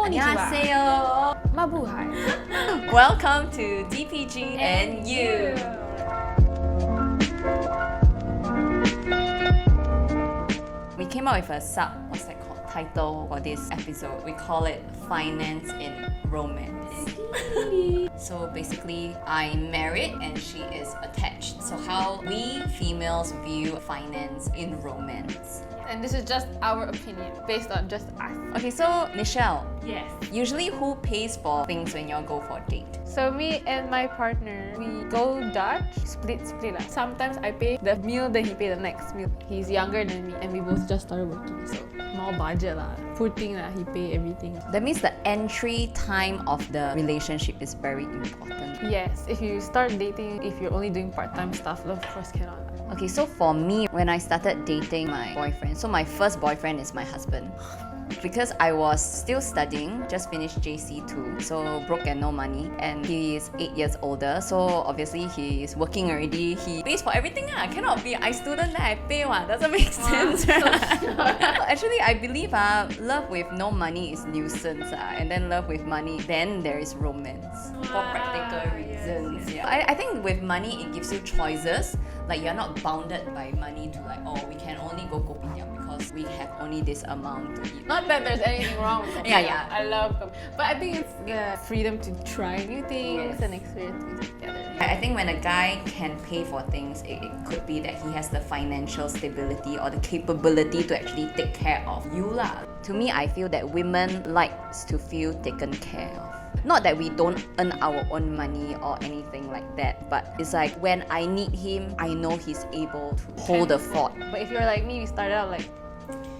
안녕하세요. Mabuhay. Welcome to Dpg&U. We came up with a title for this episode. We call it Finance in Romance. So basically, I'm married and she is attached. So how we females view finance in romance. And this is just our opinion, based on just us. Okay, so Michelle, Yes. usually who pays for things when y'all go for a date? So me and my partner, we go Dutch, split lah. Sometimes I pay the meal, then he pay the next meal. He's younger than me and we both just started working, so more budget lah. Food thing lah, he pay everything. That means the entry time of the relationship is very important. Yes, if you start dating, if you're only doing part-time stuff, of course cannot. Okay, so for me, when I started dating my boyfriend, so my first boyfriend is my husband. Because I was still studying, just finished JC2, so broke and no money, and he is 8 years older, so obviously he is working already. He pays for everything. Cannot be I student then I pay. Doesn't make sense. Actually, I believe love with no money is nuisance, and then love with money, then there is romance for practical reasons. Yes. Yeah. I think with money it gives you choices. Like you're not bounded by money to like, oh, we can only go kopitiam because we have only this amount to eat. Not that there's anything wrong with Yeah, kopitiam. yeah. I love kopitiam. But I think it's the freedom to try new things Yes. and experience things together. I think when a guy can pay for things, it could be that he has the financial stability or the capability to actually take care of you lah. To me, I feel that women likes to feel taken care of. Not that we don't earn our own money or anything like that, but it's like when I need him, I know he's able to hold the fort. But if you're like me, we started out like,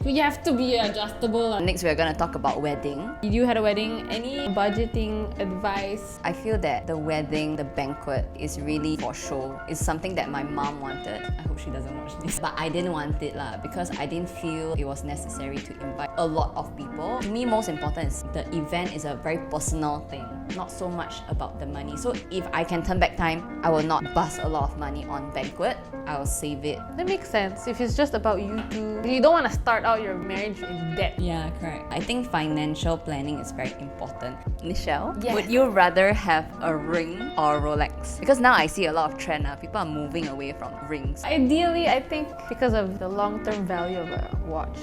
you have to be adjustable. Next, we're gonna talk about wedding. You had a wedding, any budgeting advice? I feel that the wedding, the banquet is really for show. It's something that my mom wanted. I hope she doesn't watch this. But I didn't want it lah because I didn't feel it was necessary to invite a lot of people. To me, most important is the event is a very personal thing, not so much about the money. So if I can turn back time, I will not bust a lot of money on banquet. I will save it. That makes sense. If it's just about you two, you don't want to start out your marriage in debt. Yeah, correct. I think financial planning is very important. Michelle, Yes. would you rather have a ring or a Rolex? Because now I see a lot of trend. People are moving away from rings. Ideally, I think because of the long-term value of a watch,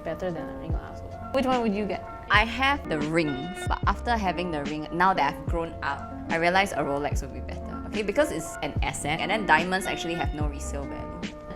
better than a ring also. Which one would you get? I have the rings, but after having the ring, now that I've grown up, I realize a Rolex would be better. Okay, because it's an asset, and then diamonds actually have no resale value.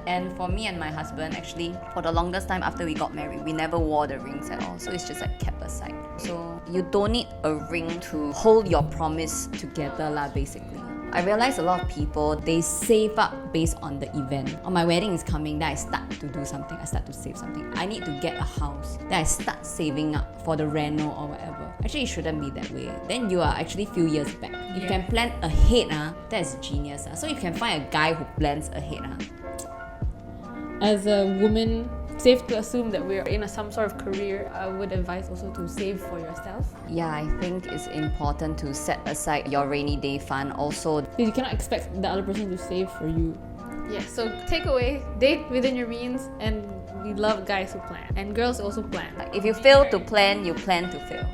And for me and my husband, actually, for the longest time after we got married, we never wore the rings at all. So it's just like kept aside. So you don't need a ring to hold your promise together lah, basically. I realize a lot of people, they save up based on the event. Oh, my wedding is coming, then I start to do something, I start to save something. I need to get a house, then I start saving up for the reno or whatever. Actually, it shouldn't be that way. Then you are actually few years back. You can plan ahead, that is genius. So you can find a guy who plans ahead. As a woman, safe to assume that we're in some sort of career, I would advise also to save for yourself. Yeah, I think it's important to set aside your rainy day fund also. Because you cannot expect the other person to save for you. Yeah, so takeaway, date within your means, and we love guys who plan. And girls also plan. If you fail to plan, you plan to fail.